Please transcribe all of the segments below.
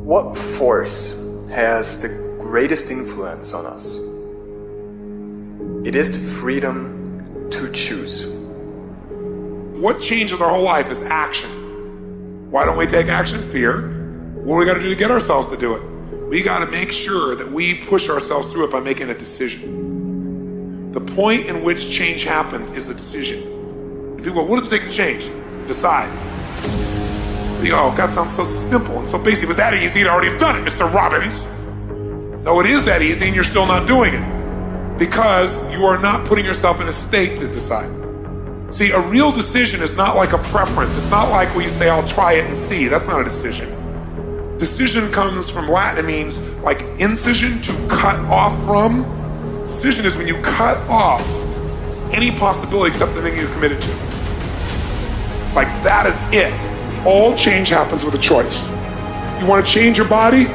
What force has the greatest influence on us? It is the freedom to choose. What changes our whole life is action. Why don't we take action? Fear. What do we got to do to get ourselves to do it? We got to make sure that we push ourselves through it by making a decision. The point in which change happens is a decision. And people go, what does it take to change? Decide. You go, oh, God, sounds so simple and so basic. It was that easy, you'd already have done it, Mr. Robbins. No, it is that easy and you're still not doing it because you are not putting yourself in a state to decide. See, a real decision is not like a preference. It's not like where you say, I'll try it and see. That's not a decision. Decision comes from Latin. It means like incision, to cut off from. Decision is when you cut off any possibility except the thing you're committed to. It's like that is it. All change happens with a choice. You want to change your body?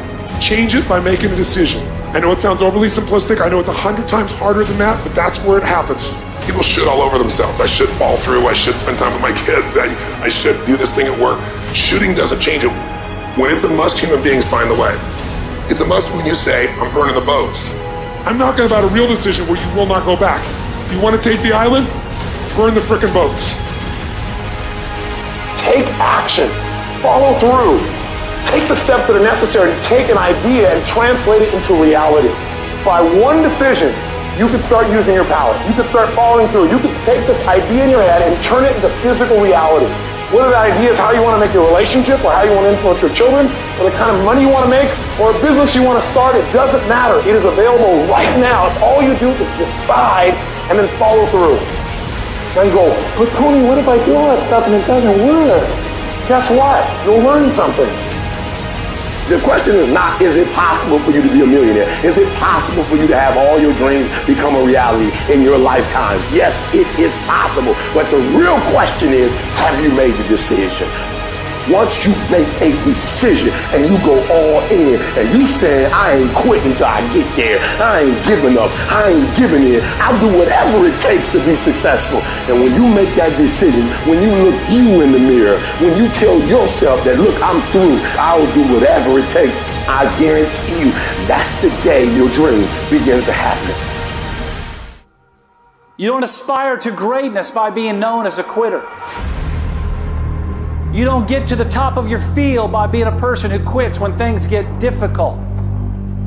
Change it by making a decision. I know it sounds overly simplistic. I know it's 100 times harder than that, but that's where it happens. People shit all over themselves. I should fall through. I should spend time with my kids. I should do this thing at work. Shooting doesn't change it. When it's a must, human beings find the way. It's a must when you say, I'm burning the boats. I'm talking about a real decision where you will not go back. You want to take the island? Burn the frickin' boats. Take action. Follow through. Take the steps that are necessary to take an idea and translate it into reality. By one decision, you can start using your power. You can start following through. You can take this idea in your head and turn it into physical reality. Whether the idea is how you want to make your relationship, or how you want to influence your children, or the kind of money you want to make, or a business you want to start, it doesn't matter. It is available right now. If all you do is decide and then follow through. Then go, but Tony, what if I do all that stuff and it doesn't work? Guess what? You'll learn something. The question is not, is it possible for you to be a millionaire? Is it possible for you to have all your dreams become a reality in your lifetime? Yes, it is possible. But the real question is, have you made the decision? Once you make a decision and you go all in and you say, I ain't quitting till I get there. I ain't giving up. I ain't giving in. I'll do whatever it takes to be successful. And when you make that decision, when you look you in the mirror, when you tell yourself that, look, I'm through, I'll do whatever it takes, I guarantee you, that's the day your dream begins to happen. You don't aspire to greatness by being known as a quitter. You don't get to the top of your field by being a person who quits when things get difficult.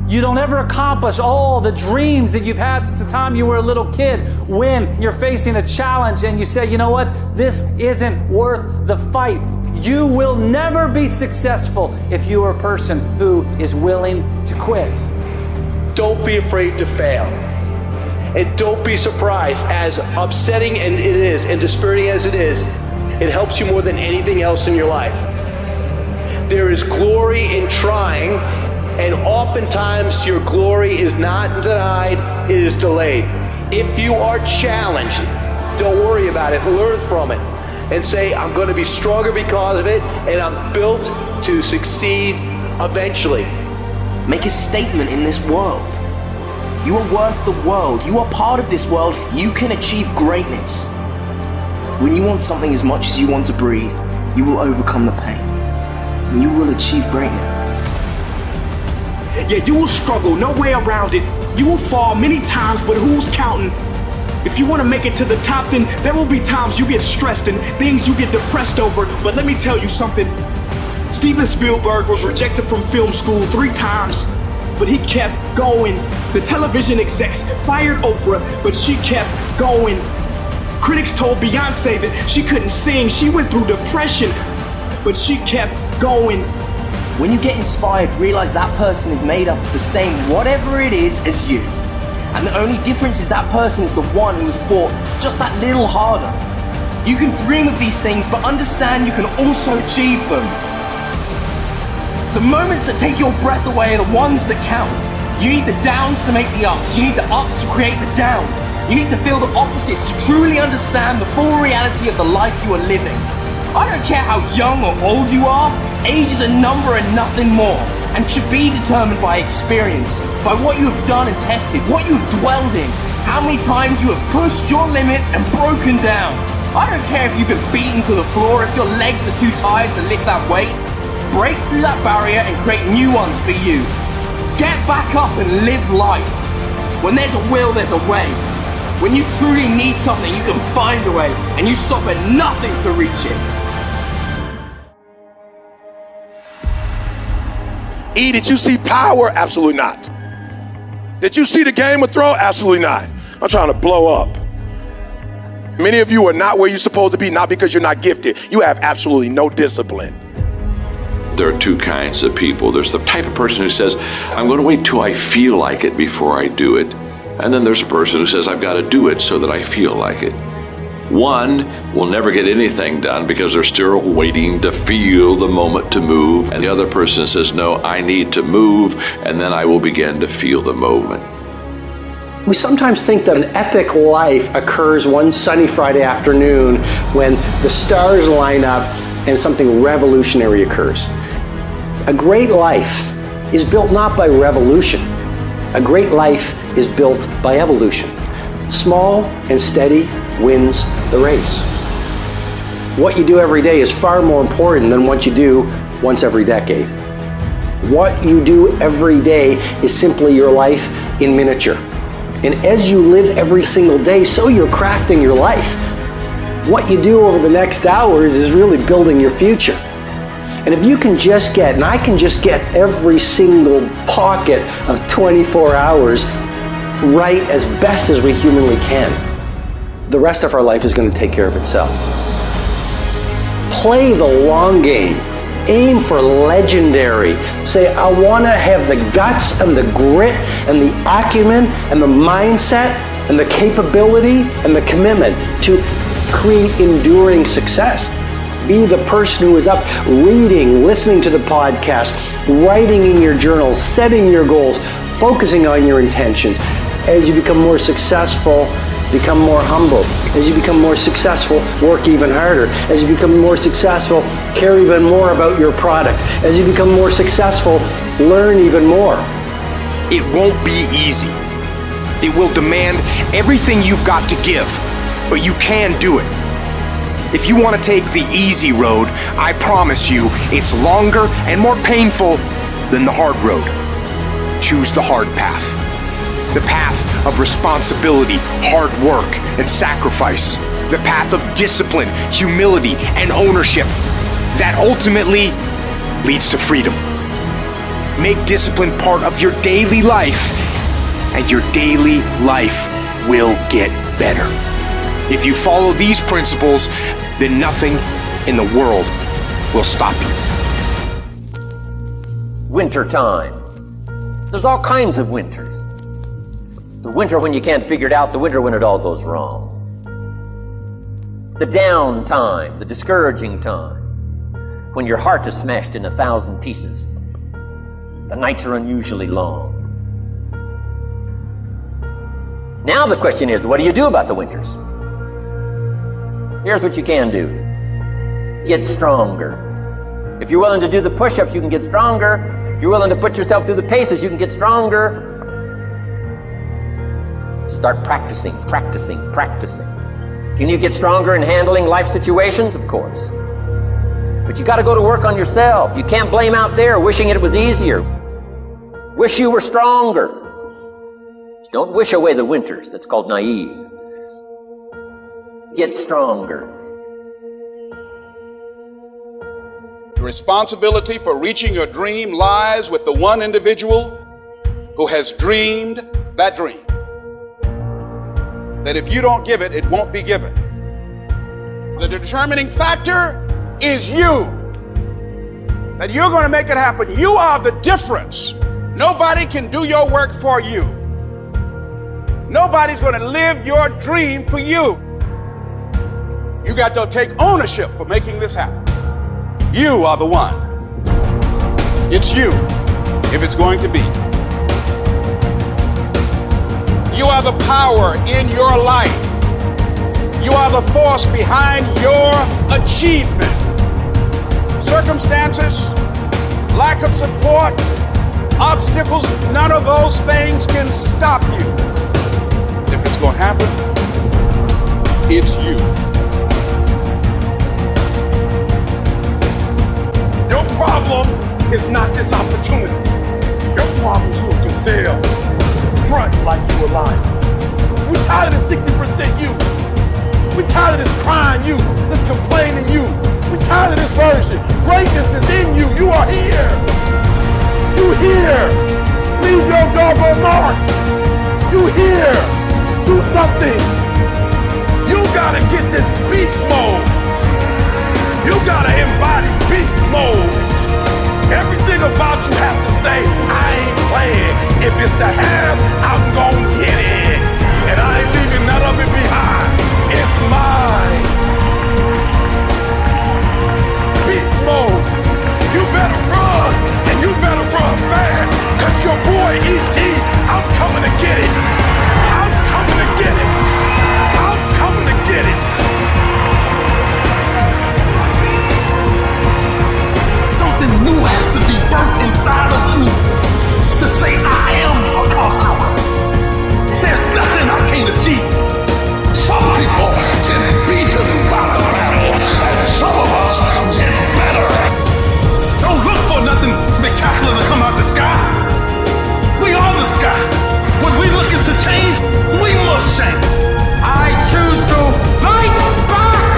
You don't ever accomplish all the dreams that you've had since the time you were a little kid when you're facing a challenge and you say, you know what, this isn't worth the fight. You will never be successful if you are a person who is willing to quit. Don't be afraid to fail. And don't be surprised, as upsetting and it is and dispiriting as it is, it helps you more than anything else in your life. There is glory in trying, and oftentimes your glory is not denied, it is delayed. If you are challenged, don't worry about it, learn from it, and say, I'm going to be stronger because of it, and I'm built to succeed eventually. Make a statement in this world. You are worth the world. You are part of this world. You can achieve greatness. When you want something as much as you want to breathe, you will overcome the pain, and you will achieve greatness. Yeah, you will struggle, no way around it. You will fall many times, but who's counting? If you want to make it to the top, then there will be times you get stressed and things you get depressed over. But let me tell you something. Steven Spielberg was rejected from film school 3 times, but he kept going. The television execs fired Oprah, but she kept going. Critics told Beyonce that she couldn't sing. She went through depression, but she kept going. When you get inspired, realize that person is made up of the same whatever it is as you. And the only difference is that person is the one who has fought just that little harder. You can dream of these things, but understand you can also achieve them. The moments that take your breath away are the ones that count. You need the downs to make the ups. You need the ups to create the downs. You need to feel the opposites to truly understand the full reality of the life you are living. I don't care how young or old you are, age is a number and nothing more, and should be determined by experience, by what you have done and tested, what you have dwelled in, how many times you have pushed your limits and broken down. I don't care if you've been beaten to the floor, if your legs are too tired to lift that weight. break through that barrier and create new ones for you. Get back up and live life. When there's a will, there's a way. When you truly need something, you can find a way, and you stop at nothing to reach it. E, did you see Power? Absolutely not. Did you see the Game of Thrones? Absolutely not. I'm trying to blow up. Many of you are not where you're supposed to be, not because you're not gifted. You have absolutely no discipline. There are two kinds of people. There's the type of person who says, I'm going to wait till I feel like it before I do it. And then there's a person who says, I've got to do it so that I feel like it. One will never get anything done because they're still waiting to feel the moment to move. And the other person says, no, I need to move, and then I will begin to feel the moment. We sometimes think that an epic life occurs one sunny Friday afternoon when the stars line up and something revolutionary occurs. A great life is built not by revolution. A great life is built by evolution. Small and steady wins the race. What you do every day is far more important than what you do once every decade. What you do every day is simply your life in miniature. And as you live every single day, so you're crafting your life. What you do over the next hours is really building your future. And if you can just get, and I can just get every single pocket of 24 hours right as best as we humanly can, the rest of our life is going to take care of itself. Play the long game. Aim for legendary. Say, I want to have the guts and the grit and the acumen and the mindset and the capability and the commitment to create enduring success. Be the person who is up reading, listening to the podcast, writing in your journal, setting your goals, focusing on your intentions. As you become more successful, become more humble. As you become more successful, work even harder. As you become more successful, care even more about your product. As you become more successful, learn even more. It won't be easy. It will demand everything you've got to give, but you can do it. If you want to take the easy road, I promise you it's longer and more painful than the hard road. Choose the hard path. The path of responsibility, hard work, and sacrifice. The path of discipline, humility, and ownership that ultimately leads to freedom. Make discipline part of your daily life, and your daily life will get better. If you follow these principles, then nothing in the world will stop you. Winter time. There's all kinds of winters. The winter when you can't figure it out, the winter when it all goes wrong. The down time, the discouraging time, when your heart is smashed in 1,000 pieces. The nights are unusually long. Now the question is, what do you do about the winters? Here's what you can do. Get stronger. If you're willing to do the push-ups, you can get stronger. If you're willing to put yourself through the paces, you can get stronger. Start practicing. Can you get stronger in handling life situations? Of course. But you got to go to work on yourself. You can't blame out there wishing it was easier. Wish you were stronger. Don't wish away the winters. That's called naive. Get stronger. The responsibility for reaching your dream lies with the one individual who has dreamed that dream. That if you don't give it, it won't be given. The determining factor is you. That you're going to make it happen. You are the difference. Nobody can do your work for you. Nobody's going to live your dream for you. You got to take ownership for making this happen. You are the one. It's you, if it's going to be. You are the power in your life. You are the force behind your achievement. Circumstances, lack of support, obstacles, none of those things can stop you. If it's going to happen, it's you. Your problem is not this opportunity. Your problem is you can sell front like you alive. We tired of this 60% you. We tired of this crying you, this complaining you. We tired of this version. Greatness is in you. You are here. You here. Leave your doggone mark. You here. Do something. You gotta get this beast mode. You gotta embody beast mode. Everything about you have to say, I ain't playing. If it's to have, I'm gonna get it. And I ain't leaving none of it behind. It's mine. Beast mode. You better run, and you better run fast. Cause your boy E.T., I'm coming to get it. I'm coming to get it. I'm coming to get it. Something new has to be birthed inside of you to say I am a conqueror. There's nothing I can't achieve. Some people get beaten by the battle, and some of us get better. Don't look for nothing spectacular to come out the sky. We are the sky. When we looking to change, we must change. I choose to fight back.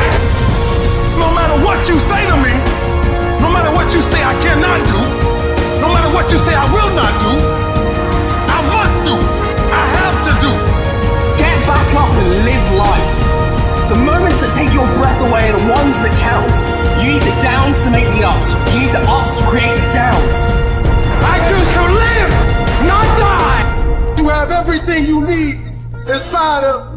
No matter what you say to me, no matter what you say I cannot do, no matter what you say I will not do, I must do. I have to do. Get back up and live life. The moments that take your breath away are the ones that count. You need the downs to make the ups. You need the ups to create the downs. I choose to live, not die. You have everything you need inside of